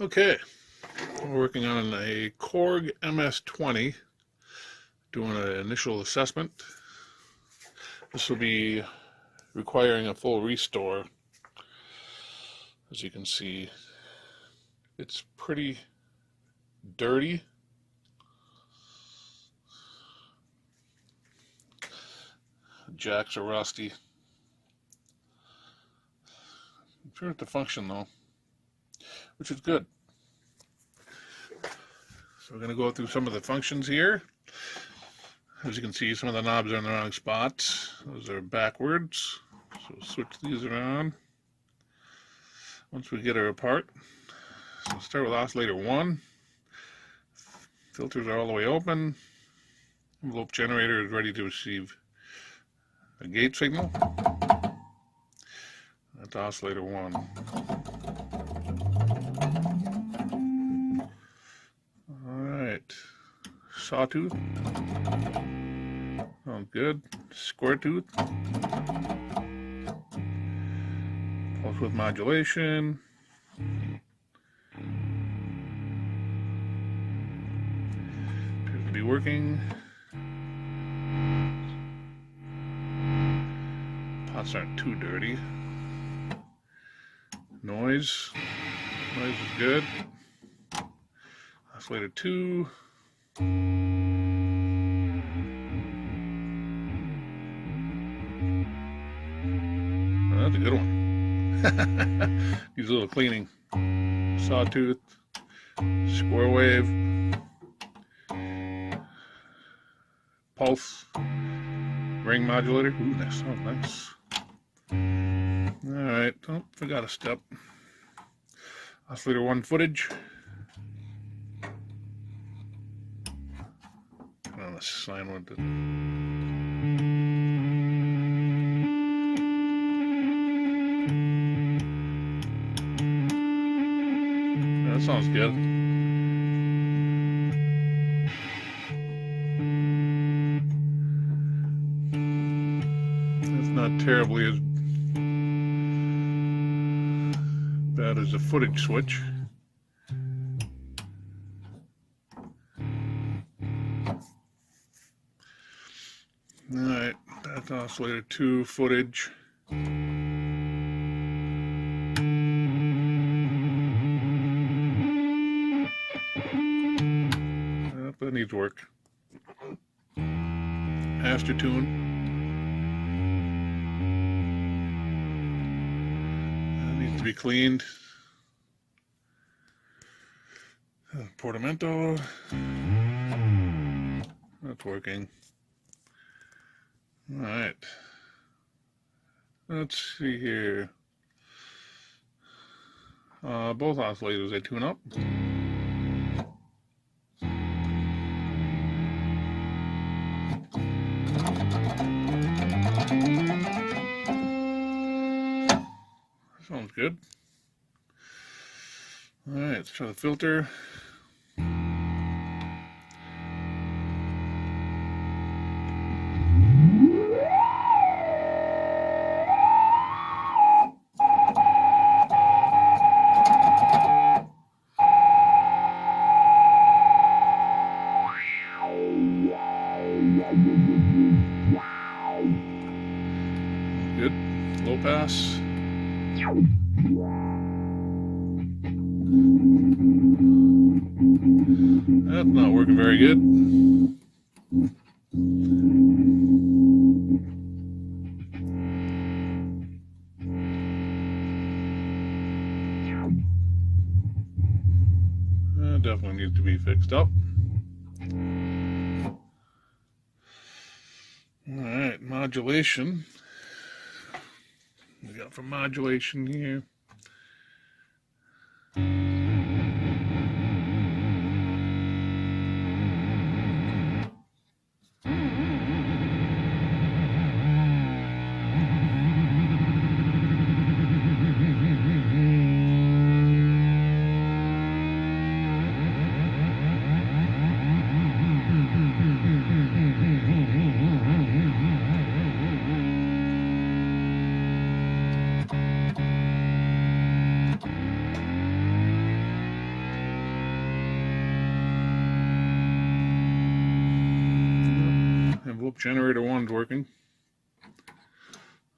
Okay, we're working on a Korg MS20, doing an initial assessment. This will be requiring a full restore. As you can see, it's pretty dirty. Jacks are rusty. I'm sure it to function though, which is good. So we're going to go through some of the functions here. As you can see, some of the knobs are in the wrong spots. Those are backwards. So switch these around once we get her apart. So start with oscillator 1. Filters are all the way open. Envelope generator is ready to receive a gate signal. That's oscillator 1. Alright. Sawtooth. Sounds good. Square tooth. Pulse width modulation. Appears to be working. Pots aren't too dirty. Noise. Noise is good. Oscillator 2. Oh, that's a good one. Needs a little cleaning. Sawtooth. Square wave. Pulse. Ring modulator. Ooh, that sounds nice. Alright, oh, forgot a step. Oscillator 1 footage. Put on the sign with it. That sounds good. That's not terribly as bad as a footage switch. Alright, that's oscillator 2 footage. That needs work. Master tune. That needs to be cleaned. Portamento. That's working. Alright. Let's see here. Both oscillators I tune up. Sounds good. Alright, let's try the filter. Good. Low pass. That's not working very good. That definitely needs to be fixed up. Alright, modulation. We got for modulation here. envelope generator 1's working.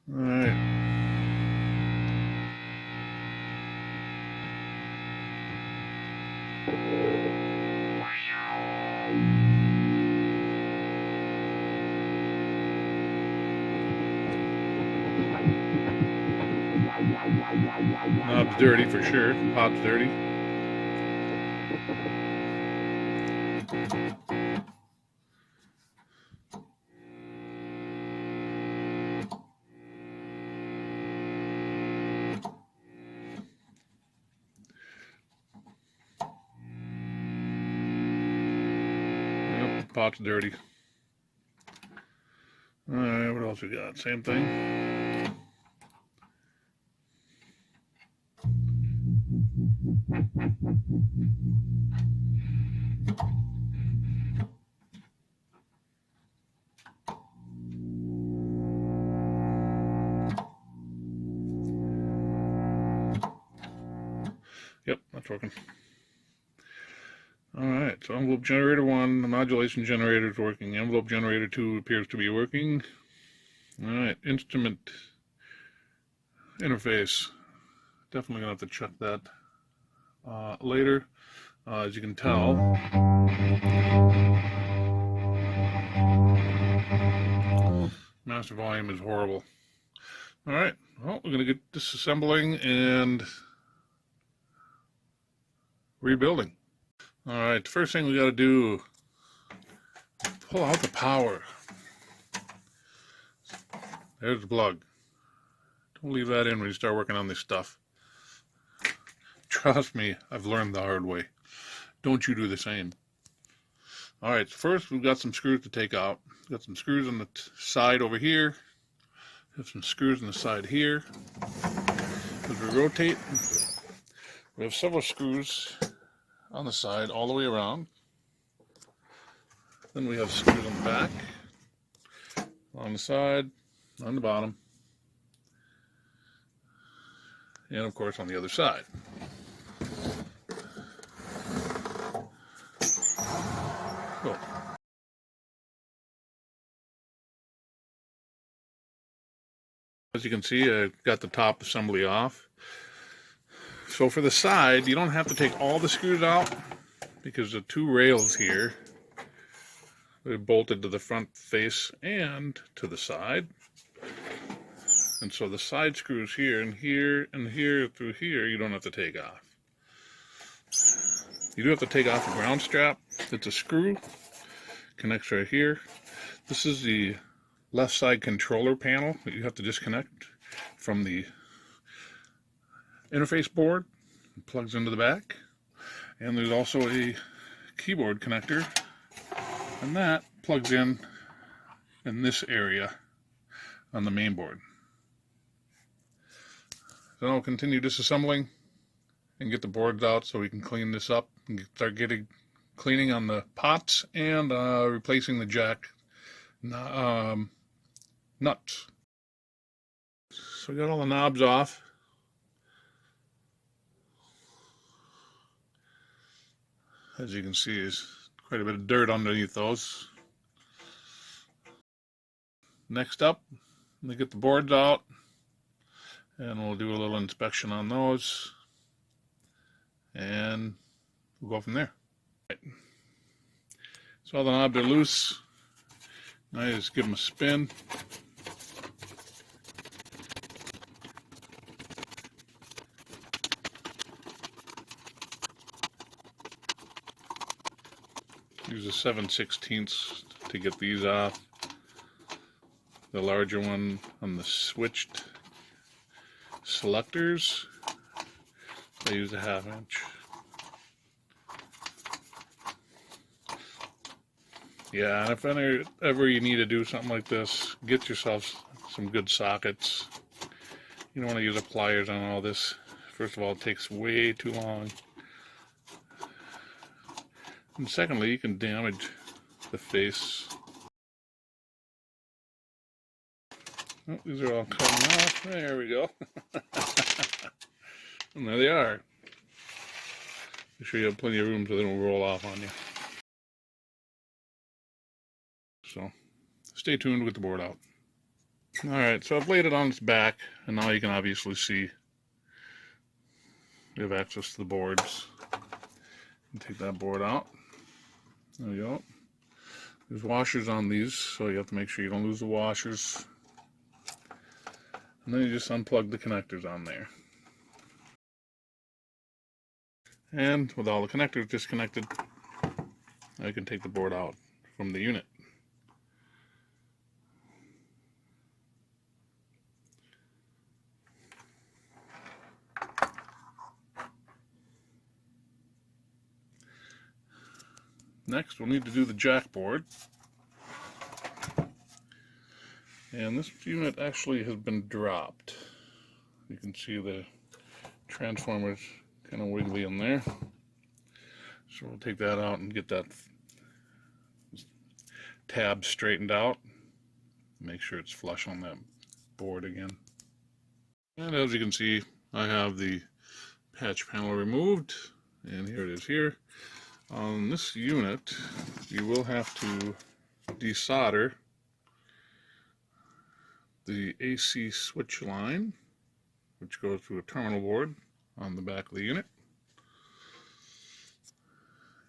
Alright. Knob's dirty for sure. Pot's dirty. Yep, pot's dirty. Alright, what else we got? Same thing. Yep, that's working. Alright, so envelope generator 1, the modulation generator is working. Envelope generator 2 appears to be working. Alright, instrument interface. Definitely gonna have to check that later. As you can tell, master volume is horrible. Alright, well, we're gonna get disassembling and rebuilding. Alright, the first thing we gotta do, pull out the power. There's the plug. Don't leave that in when you start working on this stuff. Trust me, I've learned the hard way. Don't you do the same. Alright, so first we've got some screws to take out. We've got some screws on the side over here. We have some screws on the side here. As we rotate, we have several screws on the side all the way around. Then we have screws on the back, on the side, on the bottom, and of course on the other side. Cool. As you can see, I got the top assembly off. So for the side, you don't have to take all the screws out because the two rails here, they're bolted to the front face and to the side. And so the side screws here and here and here through here, you don't have to take off. You do have to take off the ground strap. It's a screw, connects right here. This is the left side controller panel that you have to disconnect from the interface board. It plugs into the back. And there's also a keyboard connector, and that plugs in this area on the main board. So I'll continue disassembling and get the boards out so we can clean this up and start cleaning on the pots and replacing the jack nuts. So we got all the knobs off. As you can see, there's quite a bit of dirt underneath those. Next up, we get the boards out and we'll do a little inspection on those and we'll go from there. Right. So all the knobs are loose. Now you just give them a spin. Use a 7/16 to get these off. The larger one on the switched selectors, I use a 1/2 inch. Yeah, and if ever you need to do something like this, get yourself some good sockets. You don't want to use pliers on all this. First of all, it takes way too long. And secondly, you can damage the face. Oh, these are all coming off. There we go. And there they are. Make sure you have plenty of room so they don't roll off on you. So, stay tuned with the board out. Alright, so I've laid it on its back, and now you can obviously see you have access to the boards. You take that board out. There you go. There's washers on these, so you have to make sure you don't lose the washers. And then you just unplug the connectors on there. And with all the connectors disconnected, I can take the board out from the unit. Next, we'll need to do the jack board. And this unit actually has been dropped. You can see the transformers kind of wiggly in there. So we'll take that out and get that tab straightened out. Make sure it's flush on that board again. And as you can see, I have the patch panel removed, and here it is here. On this unit, you will have to desolder the AC switch line, which goes to a terminal board on the back of the unit.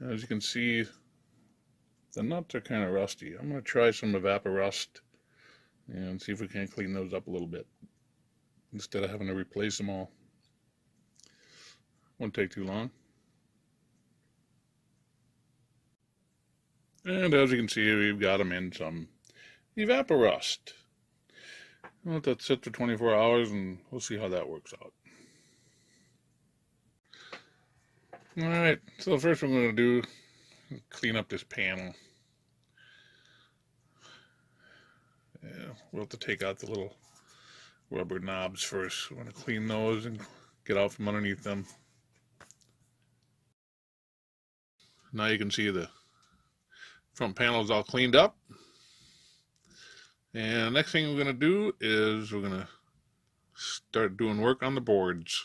As you can see, the nuts are kind of rusty. I'm going to try some Evaporust and see if we can't clean those up a little bit instead of having to replace them all. Won't take too long. And as you can see, we've got them in some Evaporust. I'll let that sit for 24 hours and we'll see how that works out. Alright, so the first thing we're going to do is clean up this panel. Yeah, we'll have to take out the little rubber knobs first. We want to clean those and get out from underneath them. Now you can see the front panel is all cleaned up. And the next thing we're going to do is we're going to start doing work on the boards.